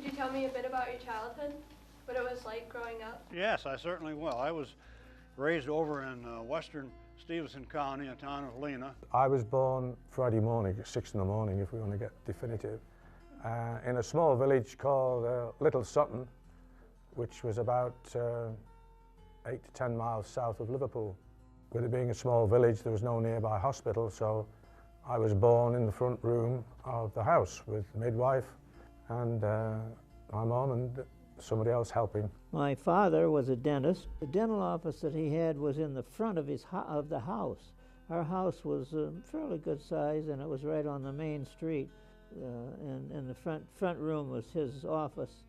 Could you tell me a bit about your childhood? What it was like growing up? Yes, I certainly will. I was raised over in western Stevenson County, a town of Lena. I was born Friday morning at 6 in the morning, if we want to get definitive, in a small village called Little Sutton, which was about 8 to 10 miles south of Liverpool. With it being a small village, there was no nearby hospital, so I was born in the front room of the house with the midwife and my mom and somebody else helping. My father was a dentist. The dental office that he had was in the front of the house. Our house was fairly good size, and it was right on the main street. And the front room was his office,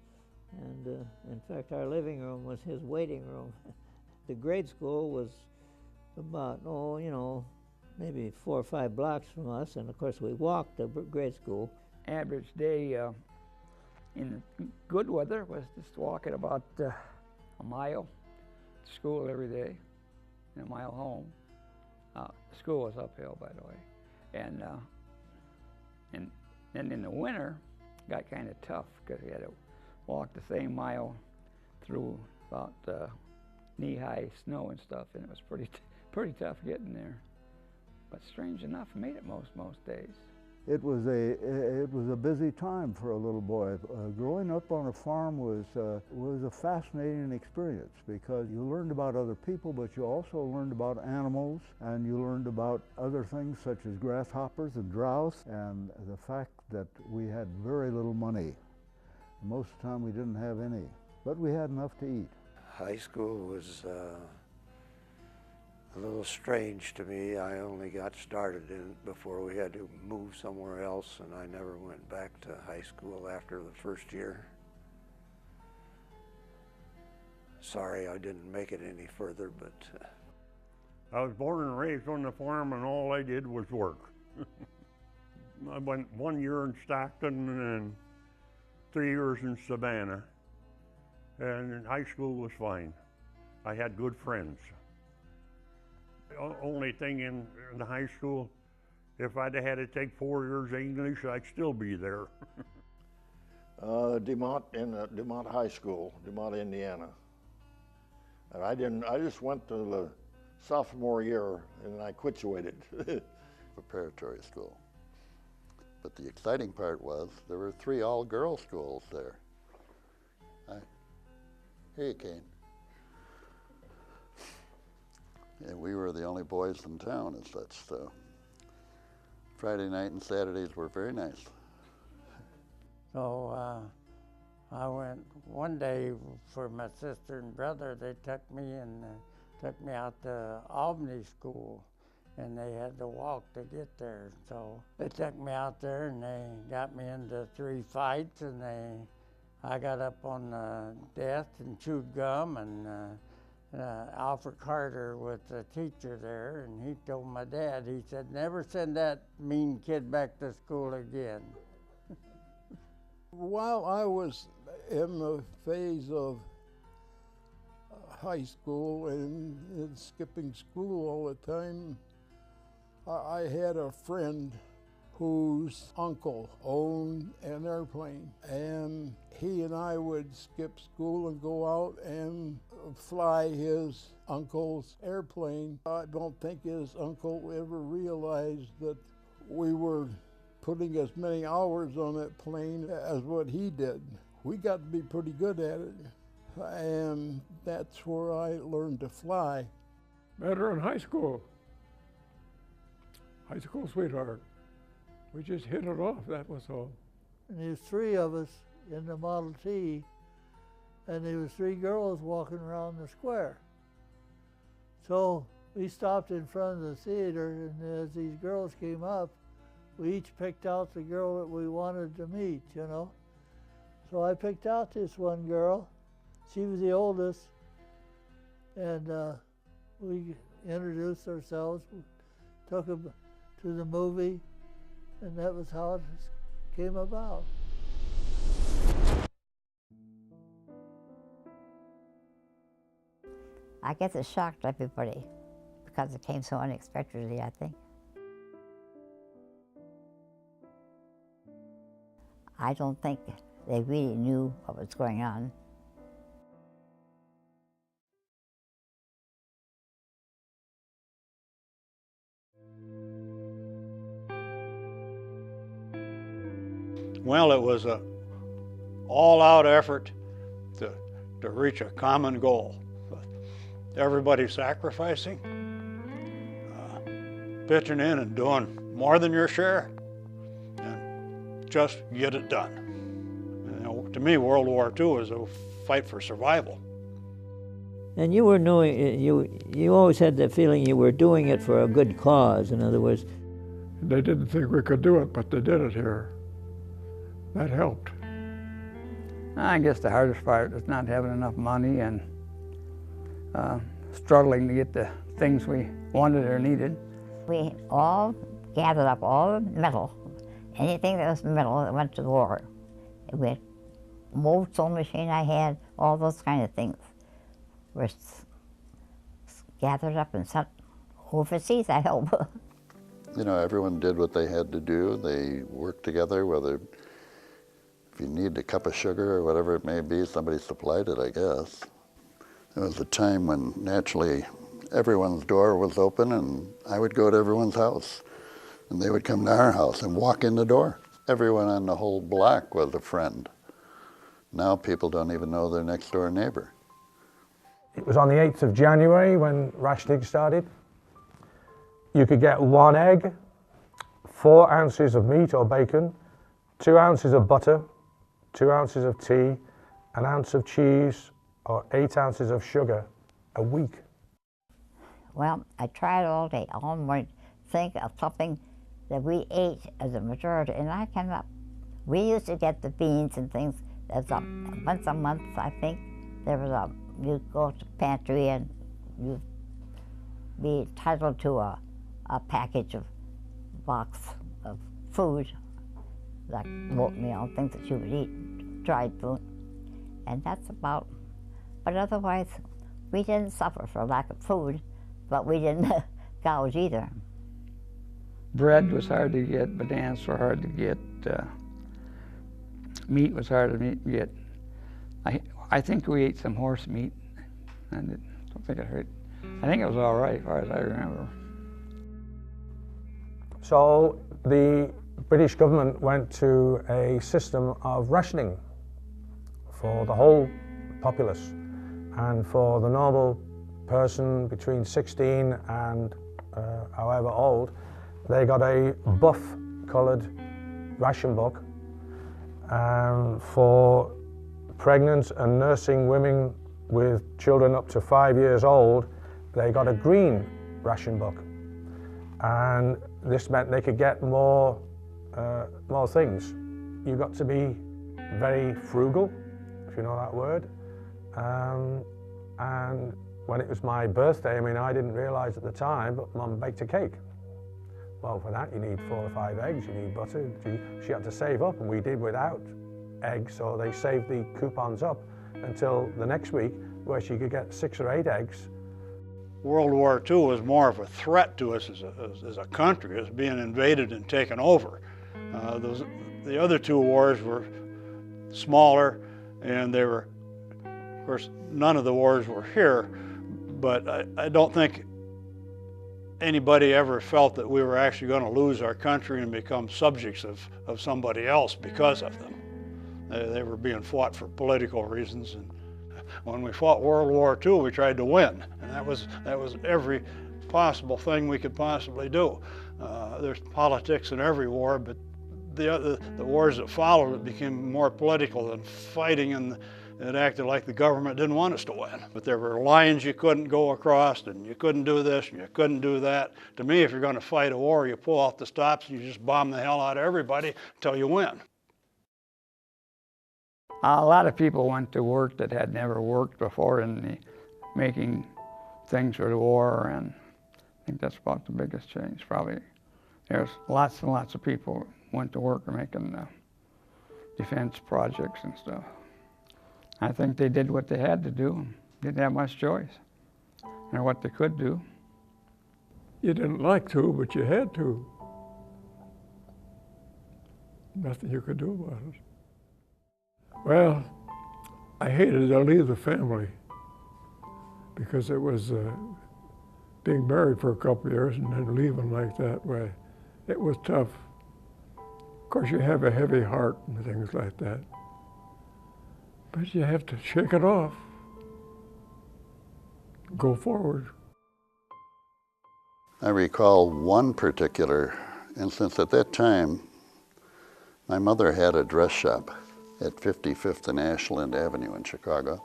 and in fact, our living room was his waiting room. The grade school was about, maybe 4 or 5 blocks from us, and of course we walked to grade school. Average day in good weather was just walking about a mile to school every day and a mile home. School was uphill, by the way. And then in the winter, it got kind of tough because we had to walk the same mile through about knee-high snow and stuff, and it was pretty tough getting there. But strange enough, I made it most days. It was a busy time for a little boy. Growing up on a farm was a fascinating experience because you learned about other people, but you also learned about animals, and you learned about other things such as grasshoppers and grouse, and the fact that we had very little money. Most of the time we didn't have any, but we had enough to eat. High school was a little strange to me. I only got started in it before we had to move somewhere else, and I never went back to high school after the first year. Sorry I didn't make it any further, but... I was born and raised on the farm, and all I did was work. I went 1 year in Stockton and 3 years in Savannah, and high school was fine. I had good friends. Only thing in the high school, if I'd had to take 4 years of English, I'd still be there. DeMont High School, DeMont, Indiana. And I just went to the sophomore year and I quituated. Preparatory school. But the exciting part was there were 3 all-girl schools there. Here you came. And we were the only boys in town as such, so Friday night and Saturdays were very nice. So I went one day for my sister and brother. They took me out to Albany School, and they had to walk to get there. So they took me out there and they got me into 3 fights, and I got up on the desk and chewed gum, and Alfred Carter was the teacher there, and he told my dad, he said, never send that mean kid back to school again. While I was in the phase of high school and skipping school all the time, I had a friend whose uncle owned an airplane, and he and I would skip school and go out and fly his uncle's airplane. I don't think his uncle ever realized that we were putting as many hours on that plane as what he did. We got to be pretty good at it, and that's where I learned to fly. Met her in high school sweetheart. We just hit it off, that was all. And there was 3 of us in the Model T, and there was 3 girls walking around the square. So we stopped in front of the theater, and as these girls came up, we each picked out the girl that we wanted to meet, you know. So I picked out this one girl. She was the oldest, and we introduced ourselves, took her to the movie, and that was how it came about. I guess it shocked everybody because it came so unexpectedly, I think. I don't think They really knew what was going on. Well, it was an all-out effort to reach a common goal. Everybody sacrificing, pitching in and doing more than your share, and just get it done. You know, to me, World War II was a fight for survival. And you were knowing, you always had the feeling you were doing it for a good cause. In other words, they didn't think we could do it, but they did it here. That helped. I guess the hardest part is not having enough money and struggling to get the things we wanted or needed. We all gathered up all the metal, anything that was metal that went to the war. We had mold sewing machine I had, all those kind of things were gathered up and sent overseas, I hope. You know, everyone did what they had to do. They worked together, whether if you need a cup of sugar or whatever it may be, somebody supplied it, I guess. It was a time when naturally everyone's door was open and I would go to everyone's house and they would come to our house and walk in the door. Everyone on the whole block was a friend. Now people don't even know their next door neighbor. It was on the 8th of January when rationing started. You could get 1 egg, 4 ounces of meat or bacon, 2 ounces of butter, 2 ounces of tea, 1 ounce of cheese, or 8 ounces of sugar a week. Well, I tried all day, all morning, to think of something that we ate as a majority, and I came up. We used to get the beans and things as once a month, I think. There was you'd go to the pantry and you'd be entitled to a package of box of food, like oatmeal, things that you would eat, dried food. And that's about, but otherwise, we didn't suffer for lack of food, but we didn't gouge either. Bread was hard to get, bananas were hard to get, meat was hard to get. I think we ate some horse meat, and I don't think it hurt. I think it was all right, as far as I remember. So the British government went to a system of rationing for the whole populace, and for the normal person between 16 and however old, they got a buff-coloured ration book. For pregnant and nursing women with children up to 5 years old, they got a green ration book. And this meant they could get more things. You got to be very frugal, if you know that word. And when it was my birthday, I mean, I didn't realize at the time, but Mum baked a cake. Well, for that you need 4 or 5 eggs, you need butter. She had to save up, and we did without eggs, so they saved the coupons up until the next week, where she could get 6 or 8 eggs. World War II was more of a threat to us as a country, as being invaded and taken over. The other 2 wars were smaller, and they were, of course, none of the wars were here, but I don't think anybody ever felt that we were actually going to lose our country and become subjects of somebody else because of them. They were being fought for political reasons, and when we fought World War II, we tried to win, and that was every possible thing we could possibly do. There's politics in every war, but the wars that followed it became more political than fighting, and it acted like the government didn't want us to win. But there were lines you couldn't go across, and you couldn't do this, and you couldn't do that. To me, if you're going to fight a war, you pull out the stops and you just bomb the hell out of everybody until you win. A lot of people went to work that had never worked before in making things for the war, and I think that's about the biggest change, probably. There's lots and lots of people went to work making defense projects and stuff. I think they did what they had to do. Didn't have much choice, or what they could do. You didn't like to, but you had to. Nothing you could do about it. Well, I hated to leave the family because it was being married for a couple of years and then leaving like that way. It was tough. Of course, you have a heavy heart and things like that. But you have to shake it off. Go forward. I recall one particular instance. At that time, my mother had a dress shop at 55th and Ashland Avenue in Chicago.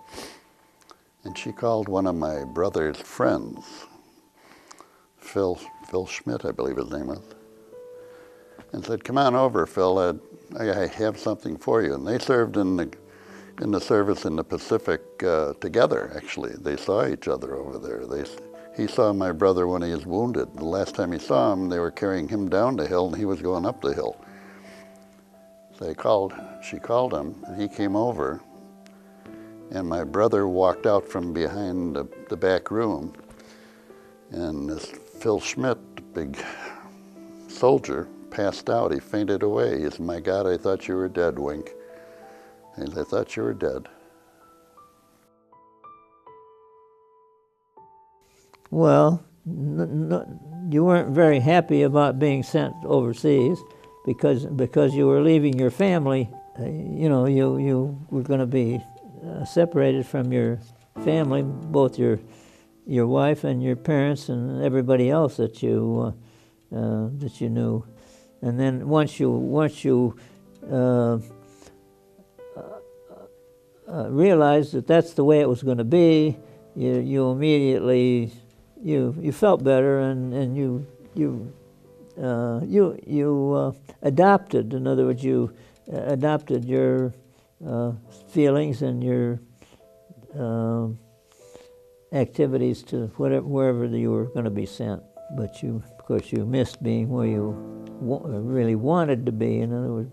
And she called one of my brother's friends, Phil Schmidt, I believe his name was, and said, "Come on over, Phil, I have something for you." And they served in the service in the Pacific together, actually. They saw each other over there. He saw my brother when he was wounded. The last time he saw him, they were carrying him down the hill and he was going up the hill. So she called him and he came over, and my brother walked out from behind the back room, and this Phil Schmidt, the big soldier, passed out. He fainted away. He said, "My God, I thought you were dead, Wink." He said, "I thought you were dead." Well, you weren't very happy about being sent overseas because you were leaving your family. You were going to be separated from your family, both your wife and your parents and everybody else that you knew. And then once you realized that that's the way it was going to be, you immediately you felt better and you adopted. In other words, you adopted your feelings and your activities to wherever you were going to be sent. But of course, you missed being where you really wanted to be. In other words.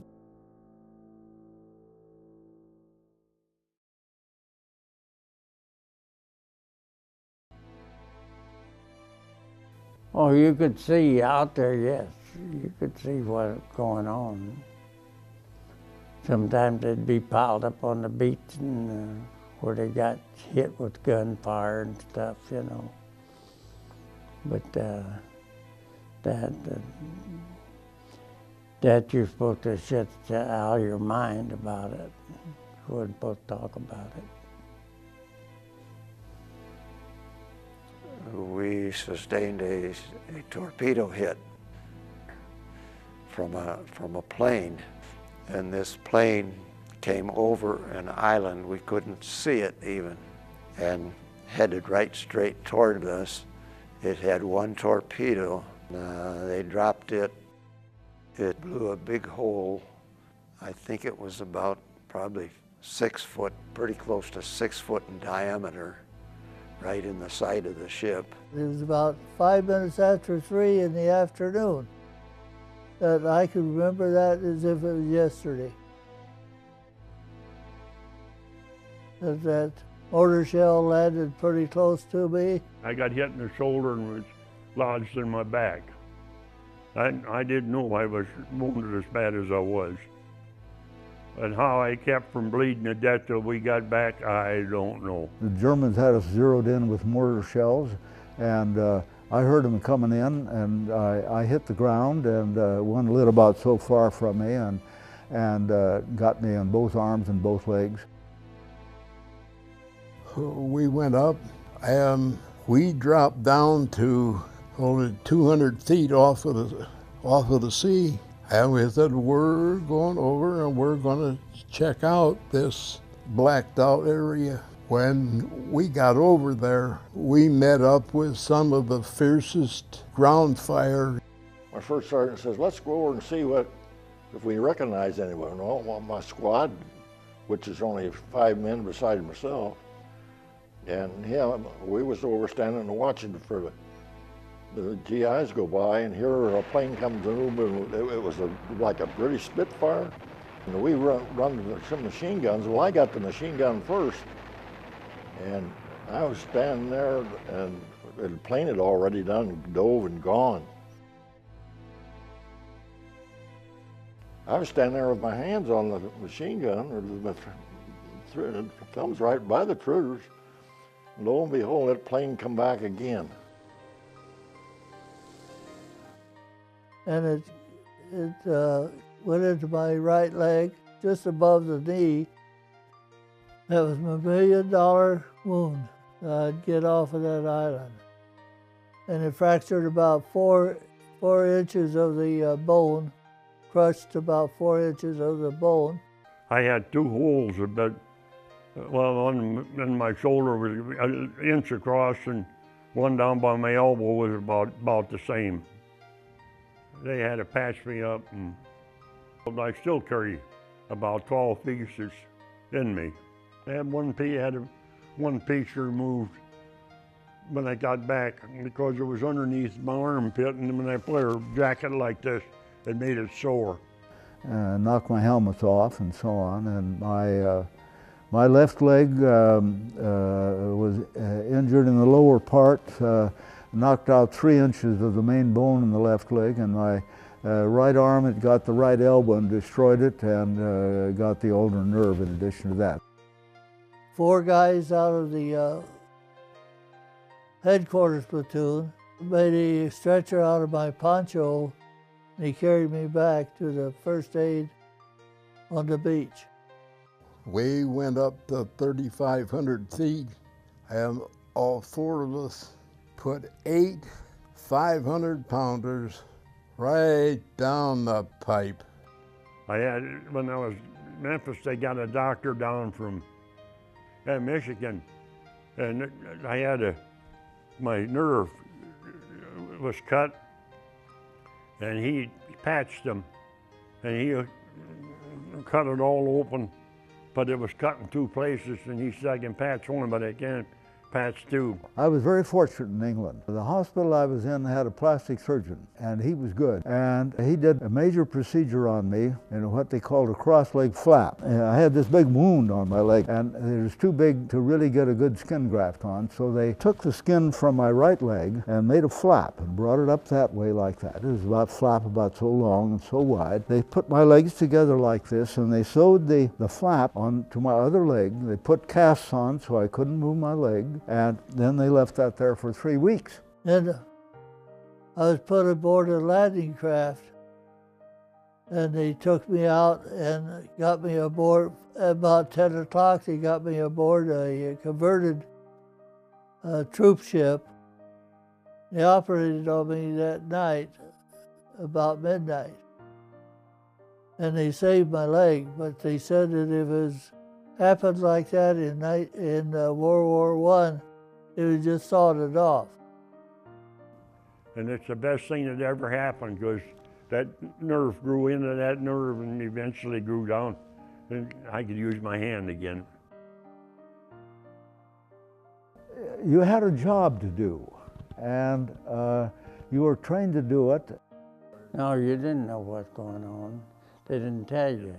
Oh, you could see out there, yes. You could see what was going on. Sometimes they'd be piled up on the beach and where they got hit with gunfire and stuff, But that you're supposed to shut out of your mind about it. You weren't supposed to talk about it. We sustained a torpedo hit from a plane, and this plane came over an island. We couldn't see it even, and headed right straight toward us. It had one torpedo. They dropped it. It blew a big hole. I think it was about probably 6 foot, pretty close to 6 foot in diameter, right in the side of the ship. It was about 5 minutes after 3 in the afternoon. That I could remember that as if it was yesterday. That mortar shell landed pretty close to me. I got hit in the shoulder and was lodged in my back. I didn't know I was wounded as bad as I was. And how I kept from bleeding to death till we got back, I don't know. The Germans had us zeroed in with mortar shells, and I heard them coming in, and I hit the ground, and one lit about so far from me and got me on both arms and both legs. We went up and we dropped down to only 200 feet off of the sea. And we said, we're going over and we're going to check out this blacked out area. When we got over there, we met up with some of the fiercest ground fire. My first sergeant says, "Let's go over and see if we recognize anyone." Well, my squad, which is only 5 men beside myself, and we was over standing and watching for the GIs go by, and here a plane comes in, and it was like a British Spitfire. And we run some machine guns. Well, I got the machine gun first, and I was standing there, and the plane had already dove and gone. I was standing there with my hands on the machine gun, or It comes right by the critters. Lo and behold, that plane come back again. And it went into my right leg, just above the knee. That was my $1 million wound that I'd get off of that island. And it fractured about four inches of the bone, crushed about 4 inches of the bone. I had 2 holes about, well, in my shoulder was an inch across, and one down by my elbow was about the same. They had to patch me up, and I still carry about 12 pieces in me. I had one piece removed when I got back because it was underneath my armpit, and when I put a jacket like this, it made it sore. Knocked my helmet off and so on, and my left leg was injured in the lower part, knocked out 3 inches of the main bone in the left leg, and my right arm, it got the right elbow and destroyed it, and got the ulnar nerve in addition to that. 4 guys out of the headquarters platoon made a stretcher out of my poncho, and he carried me back to the first aid on the beach. We went up to 3,500 feet, and all 4 of us put 8 500-pounders right down the pipe. When I was in Memphis, they got a doctor down from Michigan, and I had my nerve was cut, and he patched them, and he cut it all open, but it was cut in 2 places, and he said I can patch one, but I can't patch 2. I was very fortunate in England. The hospital I was in had a plastic surgeon, and he was good. And he did a major procedure on me in what they called a cross-leg flap. I had this big wound on my leg, and it was too big to really get a good skin graft on, so they took the skin from my right leg and made a flap and brought it up that way like that. It was about flap about so long and so wide. They put my legs together like this, and they sewed the flap onto my other leg. They put casts on so I couldn't move my leg, and then they left that there for 3 weeks. And I was put aboard a landing craft, and they took me out and got me aboard. At about 10 o'clock, they got me aboard a converted troop ship. They operated on me that night, about midnight. And they saved my leg, but they said that if it happened like that in World War I, it would just sawed it off. And it's the best thing that ever happened, because that nerve grew into that nerve and eventually grew down, and I could use my hand again. You had a job to do, and you were trained to do it. No, you didn't know what's going on. They didn't tell you.